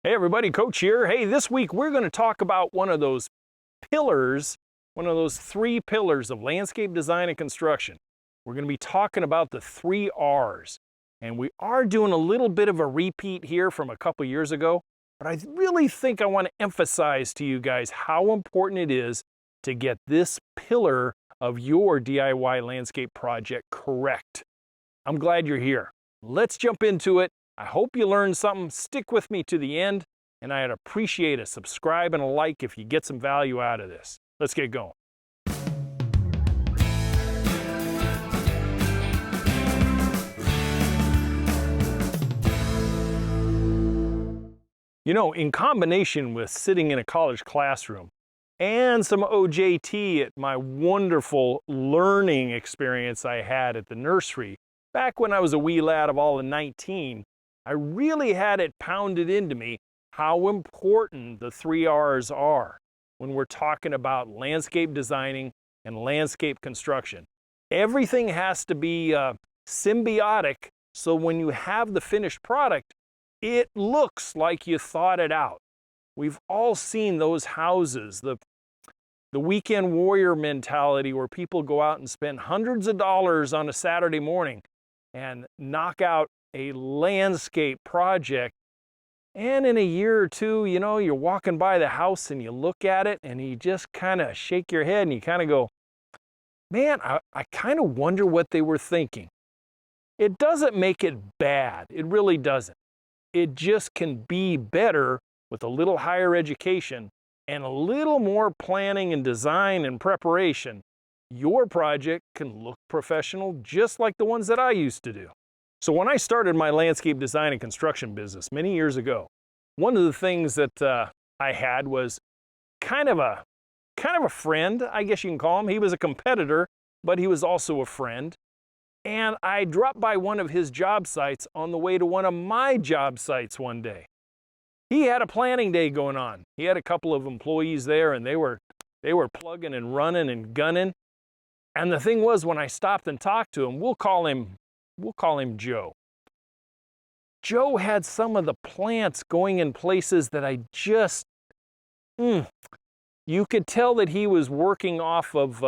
Hey everybody, Coach here. Hey, this week we're going to talk about one of those pillars, one of those three pillars of landscape design and construction. We're going to be talking about the 3 R's. And we are doing a little bit of a repeat here from a couple years ago, but I really think I want to emphasize to you guys how important it is to get this pillar of your DIY landscape project correct. I'm glad you're here. Let's jump into it. I hope you learned something. Stick with me to the end, and I'd appreciate a subscribe and a like if you get some value out of this. Let's get going. You know, in combination with sitting in a college classroom and some OJT at my wonderful learning experience I had at the nursery back when I was a wee lad of all of 19, I really had it pounded into me how important the 3 R's are when we're talking about landscape designing and landscape construction. Everything has to be symbiotic, so when you have the finished product, it looks like you thought it out. We've all seen those houses, the weekend warrior mentality where people go out and spend hundreds of dollars on a Saturday morning and knock out a landscape project, and in a year or two, you know, you're walking by the house and you look at it and you just kind of shake your head and you kind of go, man, I kind of wonder what they were thinking. It doesn't make it bad. It really doesn't. It just can be better with a little higher education and a little more planning and design and preparation. Your project can look professional just like the ones that I used to do. So when I started my landscape design and construction business many years ago, one of the things that I had was kind of a friend, I guess you can call him. He was a competitor, but he was also a friend. And I dropped by one of his job sites on the way to one of my job sites one day. He had a planning day going on. He had a couple of employees there, and they were plugging and running and gunning. And the thing was, when I stopped and talked to him, we'll call him Joe. Joe had some of the plants going in places that I just, you could tell that he was working off of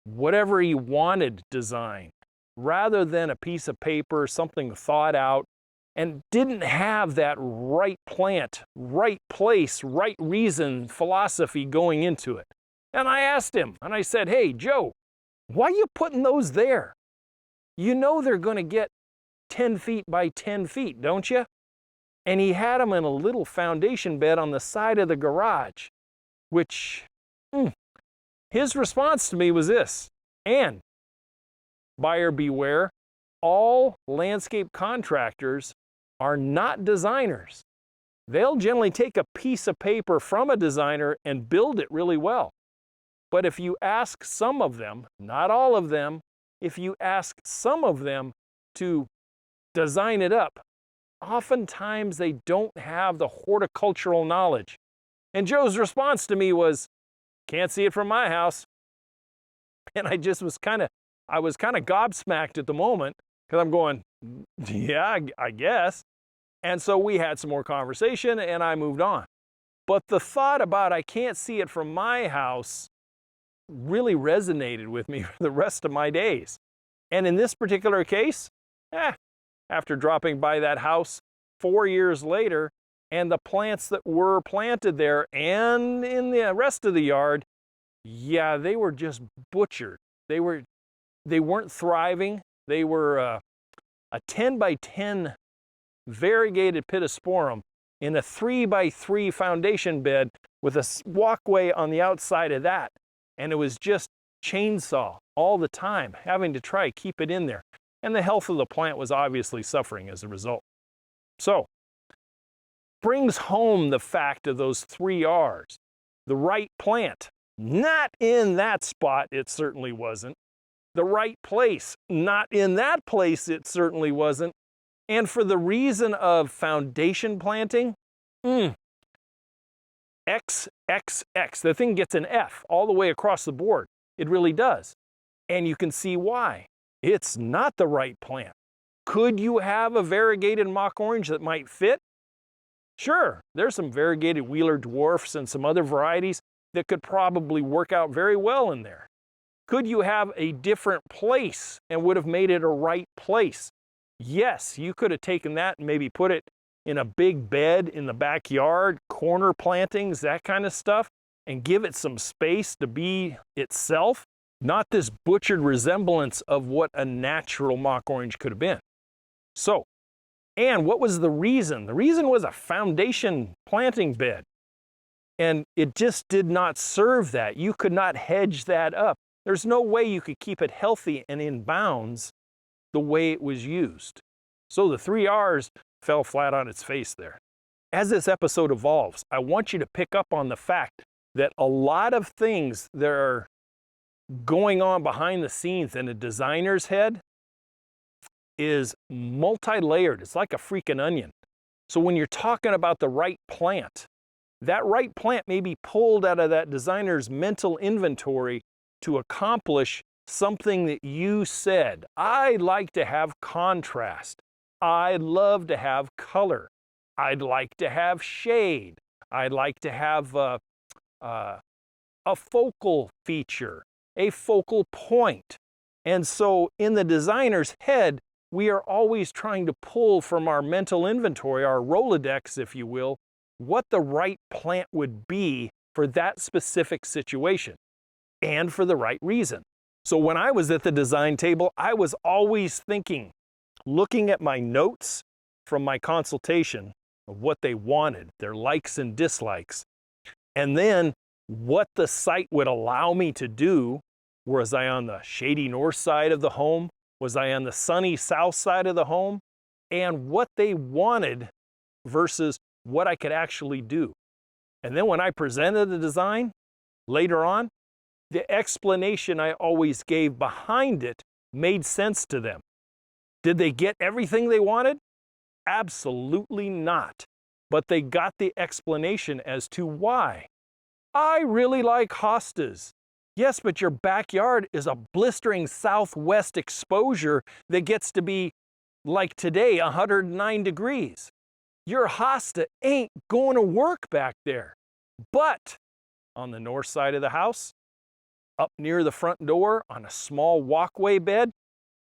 whatever he wanted design, rather than a piece of paper, something thought out, and didn't have that right plant, right place, right reason, philosophy going into it. And I asked him, and I said, hey, Joe, why are you putting those there? You know they're going to get 10 feet by 10 feet, don't you? And he had them in a little foundation bed on the side of the garage, which, his response to me was this, and buyer beware, all landscape contractors are not designers. They'll generally take a piece of paper from a designer and build it really well. But if you ask some of them, not all of them, if you ask some of them to design it up, oftentimes they don't have the horticultural knowledge. And Joe's response to me was, can't see it from my house. And I just was kind of gobsmacked at the moment, because I'm going, yeah, I guess. And so we had some more conversation and I moved on. But the thought about I can't see it from my house really resonated with me for the rest of my days. And in this particular case, after dropping by that house 4 years later, and the plants that were planted there and in the rest of the yard, yeah, they were just butchered. They weren't thriving. They were a 10 by 10 variegated pittosporum in a 3 by 3 foundation bed with a walkway on the outside of that. And it was just chainsaw all the time, having to try to keep it in there. And the health of the plant was obviously suffering as a result. So, brings home the fact of those 3 R's. The right plant, not in that spot, it certainly wasn't. The right place, not in that place, it certainly wasn't. And for the reason of foundation planting, XXX. The thing gets an F all the way across the board. It really does. And you can see why. It's not the right plant. Could you have a variegated mock orange that might fit? Sure, there's some variegated Wheeler dwarfs and some other varieties that could probably work out very well in there. Could you have a different place and would have made it a right place? Yes, you could have taken that and maybe put it in a big bed in the backyard, corner plantings, that kind of stuff, and give it some space to be itself, not this butchered resemblance of what a natural mock orange could have been. So, and what was the reason? The reason was a foundation planting bed. And it just did not serve that. You could not hedge that up. There's no way you could keep it healthy and in bounds the way it was used. So the 3 R's fell flat on its face there. As this episode evolves, I want you to pick up on the fact that a lot of things that are going on behind the scenes in a designer's head is multi-layered. It's like a freaking onion. So when you're talking about the right plant, that right plant may be pulled out of that designer's mental inventory to accomplish something that you said. I like to have contrast. I love to have color. I'd like to have shade. I'd like to have a focal feature, a focal point. And so in the designer's head, we are always trying to pull from our mental inventory, our Rolodex, if you will, what the right plant would be for that specific situation and for the right reason. So when I was at the design table, I was always thinking, looking at my notes from my consultation of what they wanted, their likes and dislikes, and then what the site would allow me to do. Was I on the shady north side of the home? Was I on the sunny south side of the home? And what they wanted versus what I could actually do. And then when I presented the design later on, the explanation I always gave behind it made sense to them. Did they get everything they wanted? Absolutely not. But they got the explanation as to why. I really like hostas. Yes, but your backyard is a blistering southwest exposure that gets to be, like today, 109 degrees. Your hosta ain't going to work back there. But on the north side of the house, up near the front door on a small walkway bed,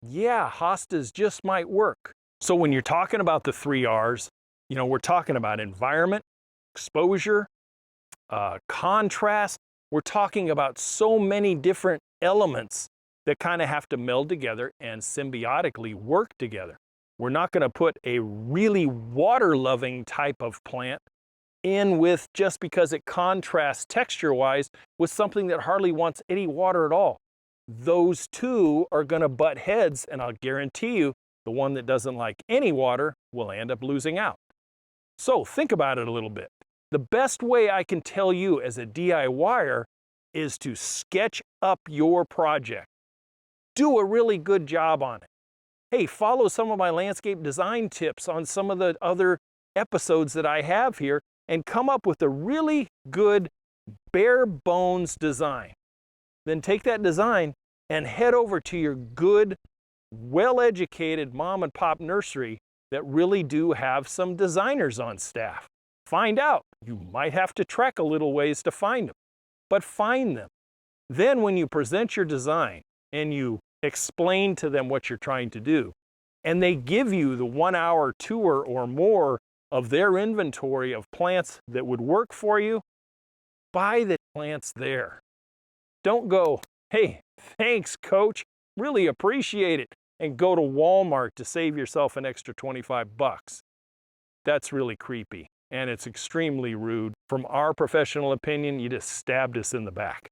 yeah, hostas just might work. So when you're talking about the 3 R's, we're talking about environment, exposure, contrast. We're talking about so many different elements that kind of have to meld together and symbiotically work together. We're not going to put a really water-loving type of plant in with just because it contrasts texture-wise with something that hardly wants any water at all. Those two are going to butt heads, and I'll guarantee you the one that doesn't like any water will end up losing out. So think about it a little bit. The best way I can tell you as a DIYer is to sketch up your project. Do a really good job on it. Hey, follow some of my landscape design tips on some of the other episodes that I have here and come up with a really good bare bones design. Then take that design and head over to your good, well-educated mom and pop nursery that really do have some designers on staff. Find out. You might have to trek a little ways to find them, but find them. Then when you present your design and you explain to them what you're trying to do, and they give you the 1-hour tour or more of their inventory of plants that would work for you, buy the plants there. Don't go, hey, thanks, coach, really appreciate it, and go to Walmart to save yourself an extra 25 bucks. That's really creepy, and it's extremely rude. From our professional opinion, you just stabbed us in the back.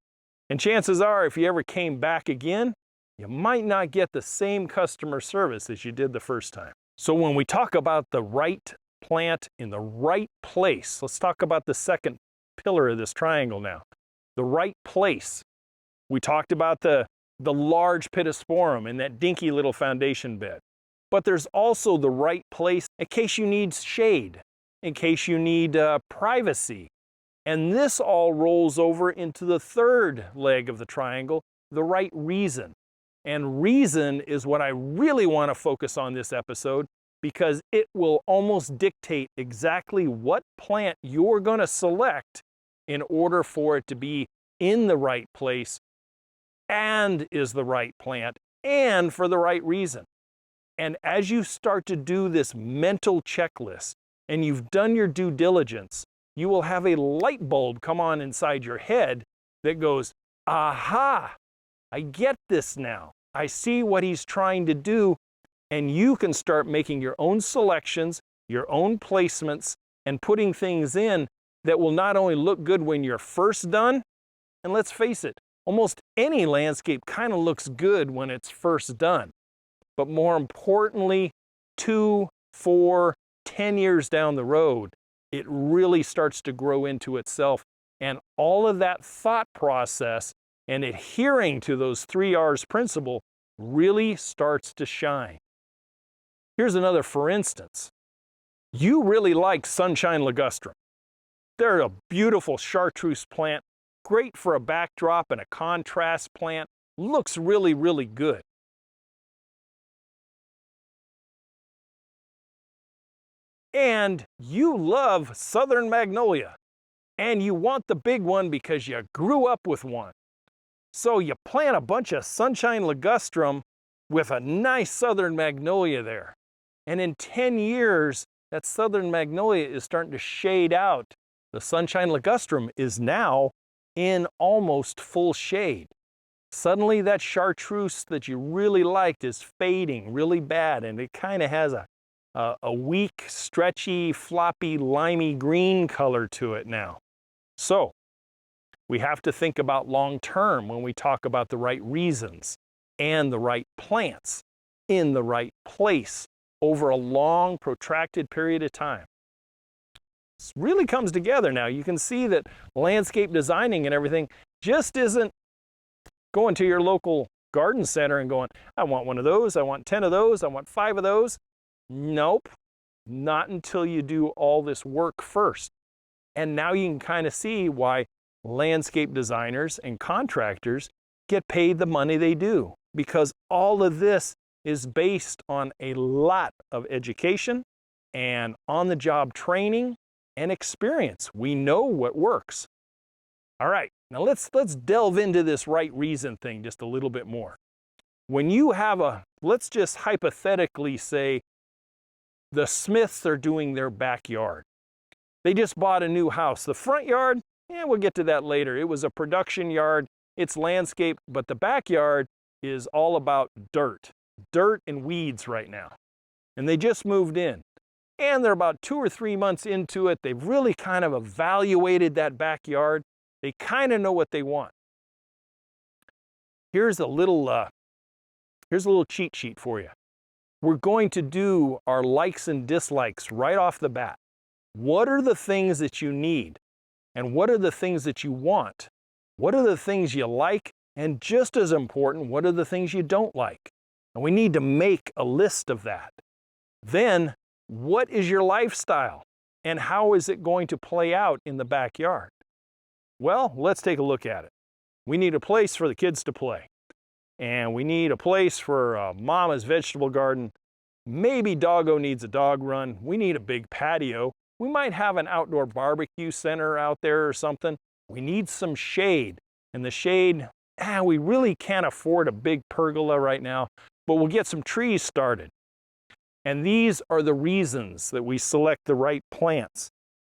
And chances are, if you ever came back again, you might not get the same customer service as you did the first time. So when we talk about the right plant in the right place, let's talk about the second pillar of this triangle now. The right place. We talked about the large pittosporum in that dinky little foundation bed. But there's also the right place in case you need shade, in case you need privacy. And this all rolls over into the third leg of the triangle, the right reason. And reason is what I really want to focus on this episode, because it will almost dictate exactly what plant you're going to select in order for it to be in the right place and is the right plant and for the right reason. And as you start to do this mental checklist and you've done your due diligence, you will have a light bulb come on inside your head that goes, aha, I get this now. I see what he's trying to do. And you can start making your own selections, your own placements, and putting things in that will not only look good when you're first done, and let's face it, almost any landscape kind of looks good when it's first done. But more importantly, 2, 4, 10 years down the road, it really starts to grow into itself. And all of that thought process and adhering to those 3 R's principle really starts to shine. Here's another for instance. You really like sunshine ligustrum. They're a beautiful chartreuse plant, great for a backdrop and a contrast plant, looks really, really good. And you love southern magnolia, and you want the big one because you grew up with one. So you plant a bunch of sunshine ligustrum with a nice southern magnolia there. And in 10 years, that southern magnolia is starting to shade out. The sunshine ligustrum is now in almost full shade. Suddenly that chartreuse that you really liked is fading really bad, and it kind of has a weak, stretchy, floppy, limey green color to it now. So we have to think about long term when we talk about the right reasons and the right plants in the right place over a long, protracted period of time. This really comes together now. You can see that landscape designing and everything just isn't going to your local garden center and going, I want one of those, I want 10 of those, I want 5 of those. Nope, not until you do all this work first. And now you can kind of see why landscape designers and contractors get paid the money they do, because all of this is based on a lot of education and on-the-job training and experience. We know what works. All right, now let's delve into this right reason thing just a little bit more. When you have let's just hypothetically say the Smiths are doing their backyard. They just bought a new house. The front yard, we'll get to that later. It was a production yard. It's landscape, but the backyard is all about dirt and weeds right now. And they just moved in. And they're about 2 or 3 months into it. They've really kind of evaluated that backyard. They kind of know what they want. Here's a little cheat sheet for you. We're going to do our likes and dislikes right off the bat. What are the things that you need? And what are the things that you want? What are the things you like? And just as important, what are the things you don't like? And we need to make a list of that. Then, what is your lifestyle? And how is it going to play out in the backyard? Well, let's take a look at it. We need a place for the kids to play. And we need a place for Mama's vegetable garden. Maybe Doggo needs a dog run. We need a big patio. We might have an outdoor barbecue center out there or something. We need some shade. And the shade, we really can't afford a big pergola right now, but we'll get some trees started. And these are the reasons that we select the right plants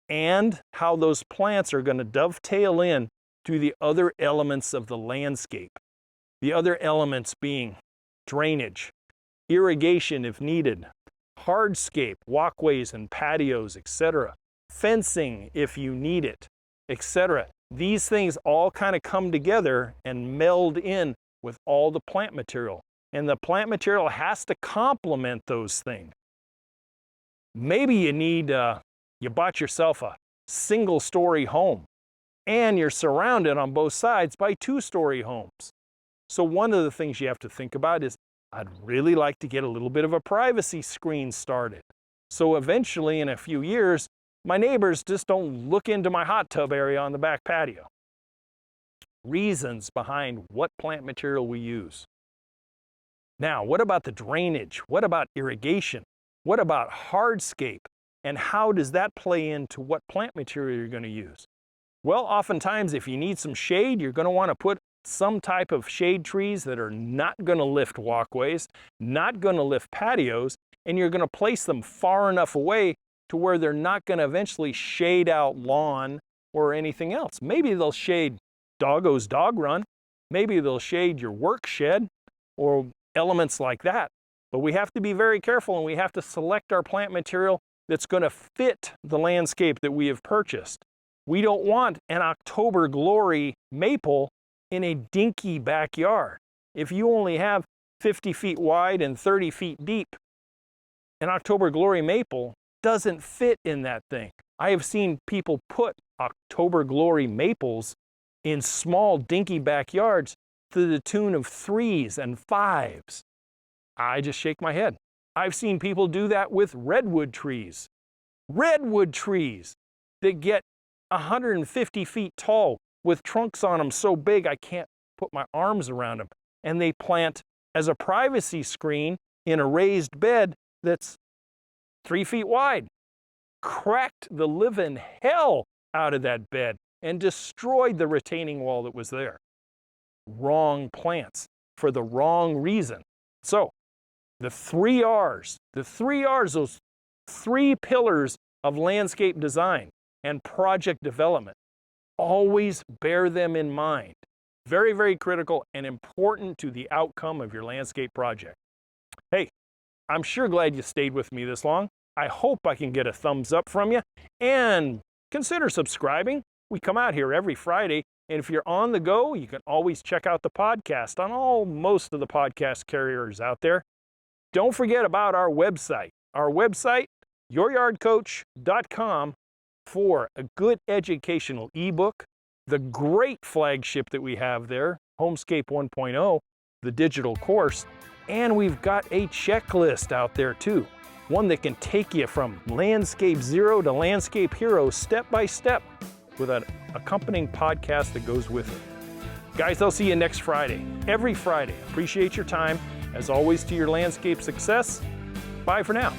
and how those plants are going to dovetail in to the other elements of the landscape. The other elements being drainage, irrigation if needed, hardscape, walkways and patios, etc. Fencing if you need it, etc. These things all kind of come together and meld in with all the plant material. And the plant material has to complement those things. Maybe you bought yourself a single-story home and you're surrounded on both sides by 2-story homes. So one of the things you have to think about is, I'd really like to get a little bit of a privacy screen started. So eventually, in a few years, my neighbors just don't look into my hot tub area on the back patio. Reasons behind what plant material we use. Now, what about the drainage? What about irrigation? What about hardscape? And how does that play into what plant material you're going to use? Well, oftentimes if you need some shade, you're going to want to put some type of shade trees that are not going to lift walkways, not going to lift patios, and you're going to place them far enough away to where they're not going to eventually shade out lawn or anything else. Maybe they'll shade Doggo's dog run, maybe they'll shade your work shed or elements like that. But we have to be very careful, and we have to select our plant material that's going to fit the landscape that we have purchased. We don't want an October Glory maple in a dinky backyard. If you only have 50 feet wide and 30 feet deep, an October Glory maple doesn't fit in that thing. I have seen people put October Glory maples in small dinky backyards to the tune of 3s and 5s. I just shake my head. I've seen people do that with redwood trees. Redwood trees that get 150 feet tall with trunks on them so big I can't put my arms around them. And they plant as a privacy screen in a raised bed that's 3 feet wide. Cracked the living hell out of that bed and destroyed the retaining wall that was there. Wrong plants for the wrong reason. So, the 3 R's, those 3 pillars of landscape design and project development, always bear them in mind. Very, very critical and important to the outcome of your landscape project. Hey, I'm sure glad you stayed with me this long. I hope I can get a thumbs up from you, and consider subscribing. We come out here every Friday, and if you're on the go, you can always check out the podcast on most of the podcast carriers out there. Don't forget about our website. Our website, youryardcoach.com, for a good educational ebook, the great flagship that we have there, Homescape 1.0, the digital course, and we've got a checklist out there too. One that can take you from landscape zero to landscape hero step by step with an accompanying podcast that goes with it. Guys, I'll see you next Friday, every Friday. Appreciate your time. As always, to your landscape success. Bye for now.